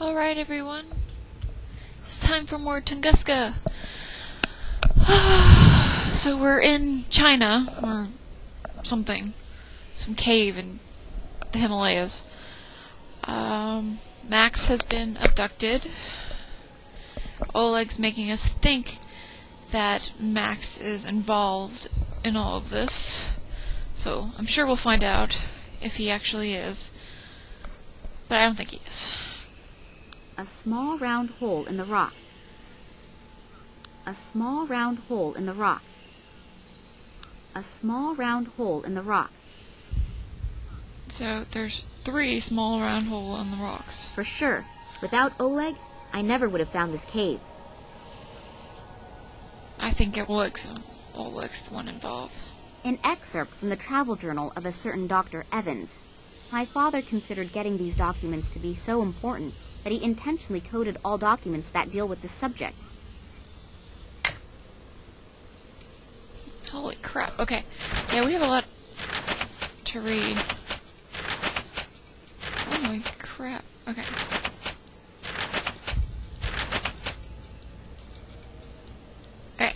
Alright everyone, it's time for more Tunguska. So we're in China, or something, some cave in the Himalayas. Max has been abducted. Oleg's making us think that Max is involved in all of this. So I'm sure we'll find out if he actually is. But I don't think he is. A small round hole in the rock. A small round hole in the rock. A small round hole in the rock. So there's 3 small round holes in the rocks. For sure. Without Oleg, I never would have found this cave. I think Oleg's the one involved. An excerpt from the travel journal of a certain Dr. Evans. My father considered getting these documents to be so important that he intentionally coded all documents that deal with this subject. Holy crap. Okay. Yeah, we have a lot to read. Holy crap. Okay. Okay.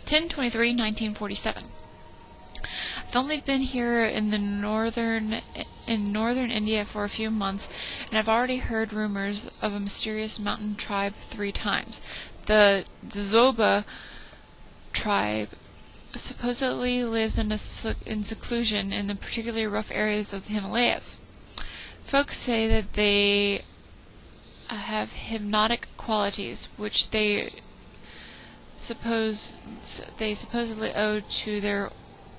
10/23/1947. I've only been here in northern India for a few months, and I've already heard rumors of a mysterious mountain tribe 3 times. The Dzoba tribe supposedly lives in seclusion in the particularly rough areas of the Himalayas. Folks say that they have hypnotic qualities, which they supposedly owe to their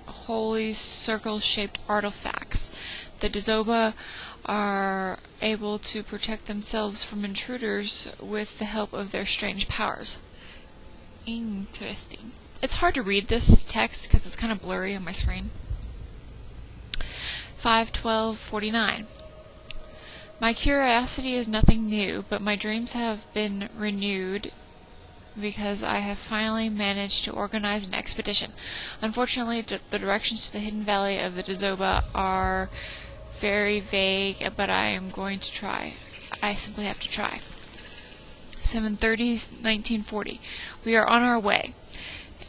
holy circle-shaped artifacts. The Dzoba are able to protect themselves from intruders with the help of their strange powers. Interesting. It's hard to read this text because it's kind of blurry on my screen. 5/12/49. My curiosity is nothing new, but my dreams have been renewed because I have finally managed to organize an expedition. Unfortunately, the directions to the hidden valley of the Dzoba are very vague, but I am going to try. I simply have to try. 7/30/1940. We are on our way.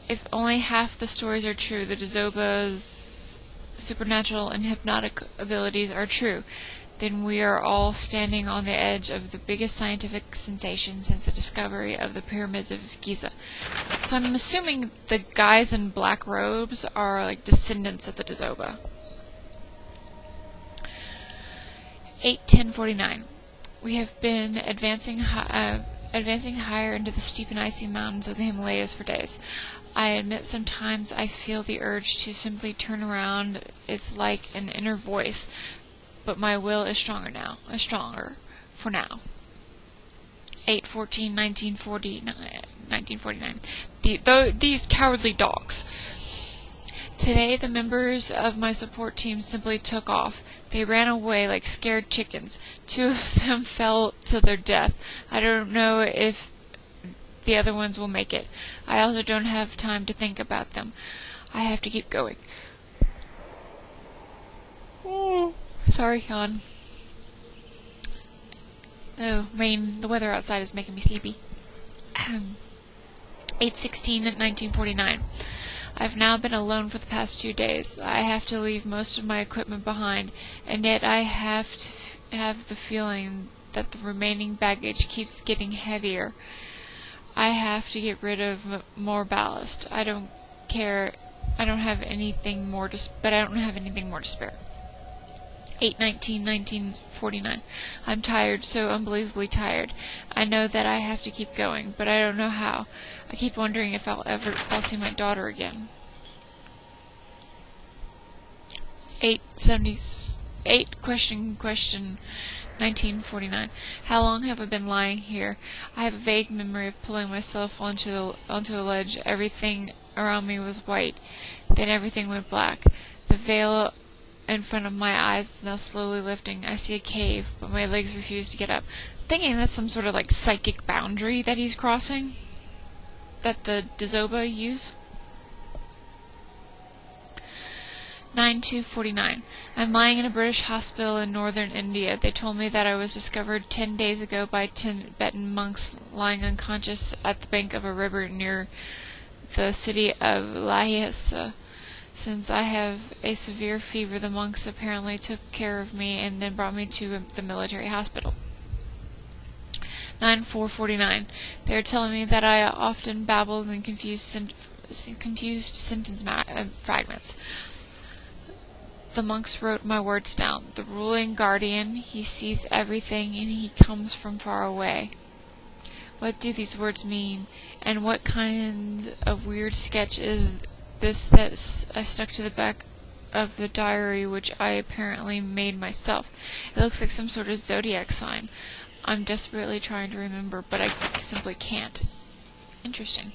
If only half the stories are true, the Dzoba's supernatural and hypnotic abilities are true, then we are all standing on the edge of the biggest scientific sensation since the discovery of the pyramids of Giza. So I'm assuming the guys in black robes are like descendants of the Dzoba. 8/10/49. We have been advancing higher into the steep and icy mountains of the Himalayas for days. I admit sometimes I feel the urge to simply turn around. It's like an inner voice, but my will is stronger for now. 8/14/1949. These cowardly dogs. Today the members of my support team simply took off. They ran away like scared chickens. 2 of them fell to their death. I don't know if the other ones will make it. I also don't have time to think about them. I have to keep going. Oh, sorry, Sean. The weather outside is making me sleepy. 8/16/1949. I've now been alone for the past 2 days. I have to leave most of my equipment behind, and yet I have the feeling that the remaining baggage keeps getting heavier. I have to get rid of more ballast. I don't care. I don't have anything more to spare. 8/19/1949. I'm tired, so unbelievably tired. I know that I have to keep going, but I don't know how. I keep wondering if I'll see my daughter again. 8/78. Question. 1949. How long have I been lying here? I have a vague memory of pulling myself onto a ledge. Everything around me was white. Then everything went black. The veil in front of my eyes is now slowly lifting. I see a cave, but my legs refuse to get up. I'm thinking that's some sort of like psychic boundary that he's crossing, that the Dzoba use. 9/2/49. I'm lying in a British hospital in northern India. They told me that I was discovered 10 days ago by Tibetan monks lying unconscious at the bank of a river near the city of Lhasa. Since I have a severe fever, the monks apparently took care of me and then brought me to the military hospital. 9/4/49. They are telling me that I often babbled and confused sentence fragments. The monks wrote my words down. The ruling guardian, he sees everything and he comes from far away. What do these words mean? And what kind of weird sketch is this that I stuck to the back of the diary, which I apparently made myself? It looks like some sort of zodiac sign. I'm desperately trying to remember, but I simply can't. Interesting.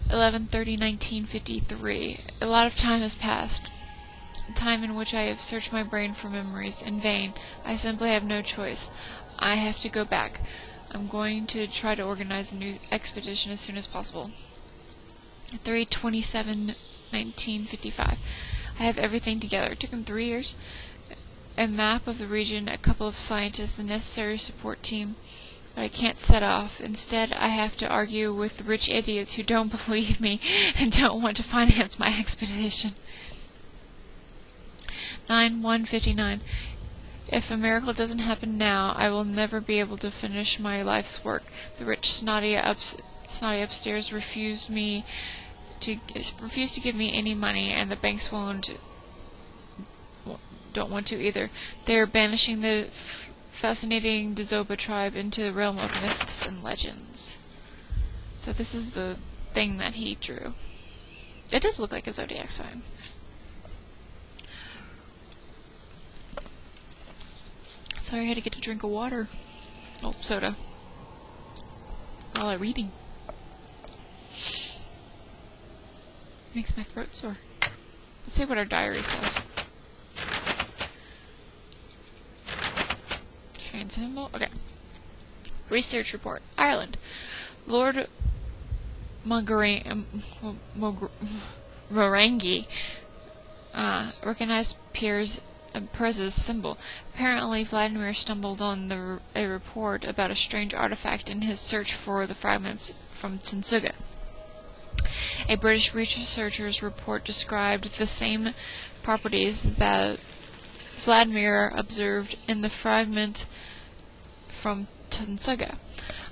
11/30/1953. A lot of time has passed. Time in which I have searched my brain for memories. In vain. I simply have no choice. I have to go back. I'm going to try to organize a new expedition as soon as possible. 3/27/1955. I have everything together. It took him 3 years. A map of the region, a couple of scientists, the necessary support team. But I can't set off. Instead, I have to argue with the rich idiots who don't believe me and don't want to finance my expedition. 9/1/59. If a miracle doesn't happen now, I will never be able to finish my life's work. The rich snotty upstairs refused to give me any money, and the banks don't want to either. They are banishing the fascinating Dzoba tribe into the realm of myths and legends. So this is the thing that he drew. It does look like a zodiac sign. Sorry, I had to get a drink of water. Oh, soda. While I'm reading. Makes my throat sore. Let's see what our diary says. Train symbol? Okay. Research report. Ireland. Lord Morangi recognized Perez's symbol. Apparently, Vladimir stumbled on a report about a strange artifact in his search for the fragments from Tunguska. A British researcher's report described the same properties that Vladimir observed in the fragment from Tunguska.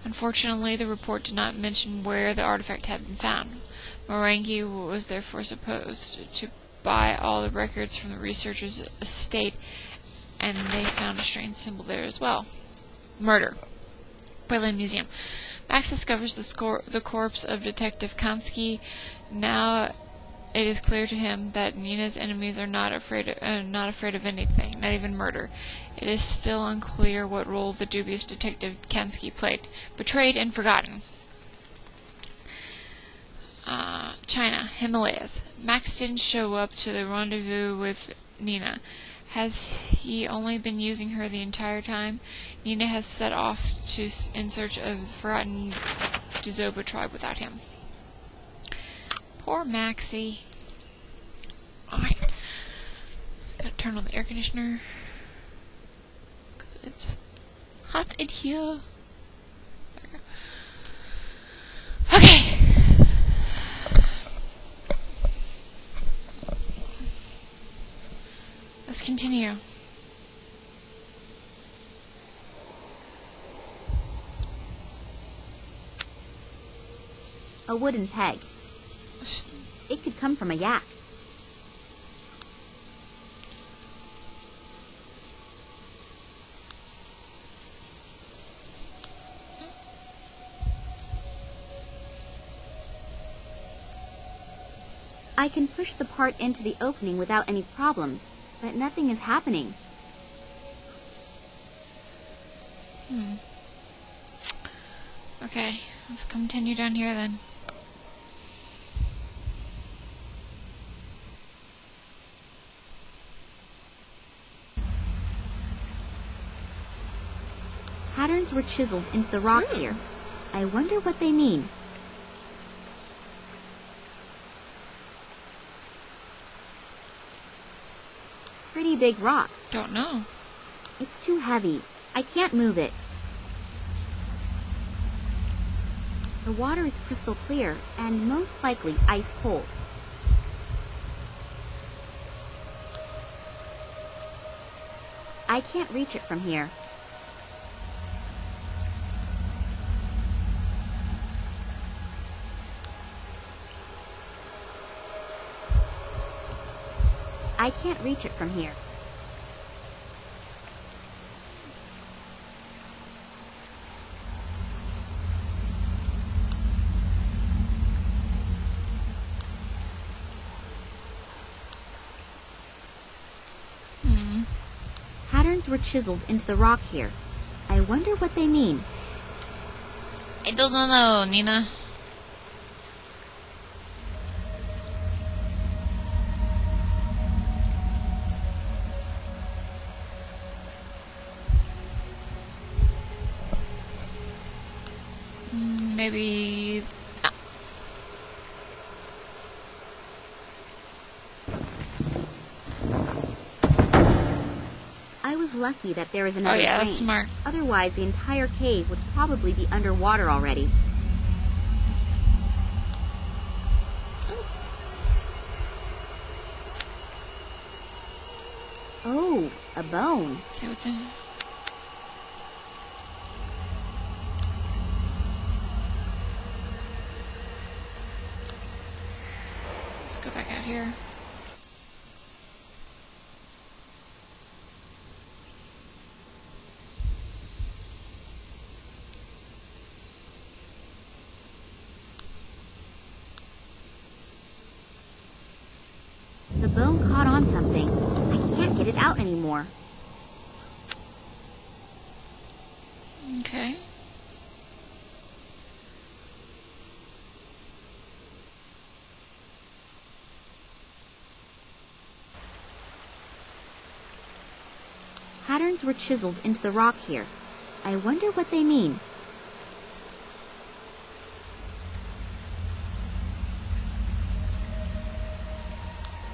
Unfortunately, the report did not mention where the artifact had been found. Morangi was therefore supposed to buy all the records from the researcher's estate, and they found a strange symbol there as well. Murder. Berlin Museum. Max discovers the corpse of Detective Kansky. Now it is clear to him that Nina's enemies are not afraid of anything, not even murder. It is still unclear what role the dubious Detective Kansky played. Betrayed and forgotten. China, Himalayas. Max didn't show up to the rendezvous with Nina. Has he only been using her the entire time? Nina has set off in search of the forgotten Dzoba tribe without him. Poor Maxie. Alright. Gotta turn on the air conditioner. Because it's hot in here. There we go. Okay. Let's continue. A wooden peg. It could come from a yak. I can push the part into the opening without any problems, but nothing is happening. Okay, let's continue down here then. Patterns were chiseled into the rock here. I wonder what they mean. big rock? Don't know. It's too heavy. I can't move it. The water is crystal clear and most likely ice cold. I can't reach it from here. I can't reach it from here. Patterns were chiseled into the rock here. I wonder what they mean. I don't know, Nina. Maybe... I was lucky that there is another Oh yeah, drain. that's smart. Otherwise, the entire cave would probably be underwater already. Oh, a bone. See what's in... Let's go back out here. The bone caught on something. I can't get it out anymore. Okay. Patterns were chiseled into the rock here. I wonder what they mean.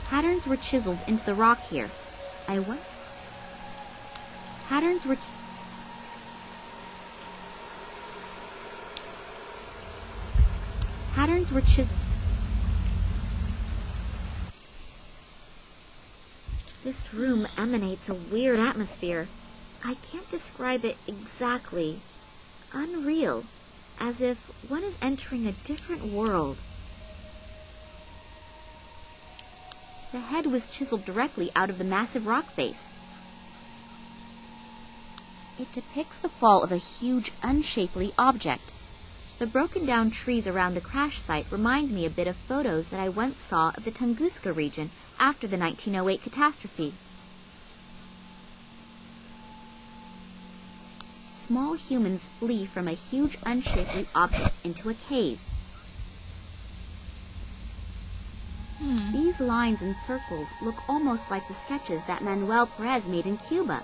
Patterns were chiseled into the rock here. I wonder... Patterns were... Patterns were chiseled... This room emanates a weird atmosphere. I can't describe it exactly. Unreal. As if one is entering a different world. The head was chiseled directly out of the massive rock face. It depicts the fall of a huge, unshapely object. The broken down trees around the crash site remind me a bit of photos that I once saw of the Tunguska region after the 1908 catastrophe. Small humans flee from a huge, unshapely object into a cave. These lines and circles look almost like the sketches that Manuel Perez made in Cuba.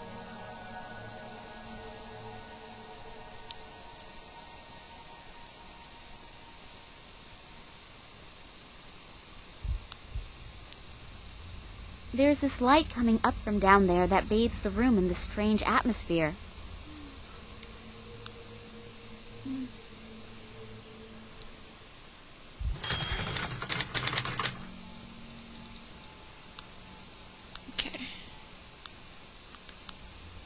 There's this light coming up from down there that bathes the room in this strange atmosphere.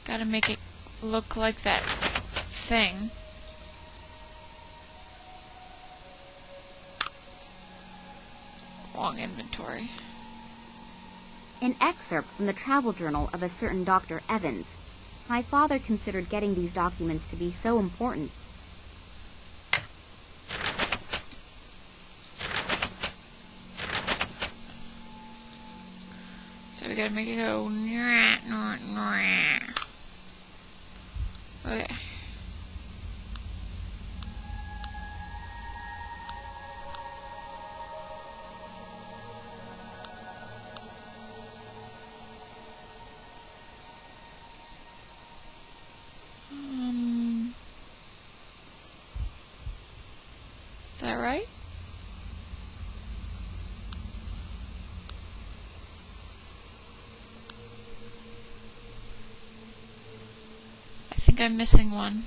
Gotta make it look like that thing. Wrong inventory. An excerpt from the travel journal of a certain Dr. Evans. My father considered getting these documents to be so important. So we gotta make it go. Okay. Is that right? think I'm missing one.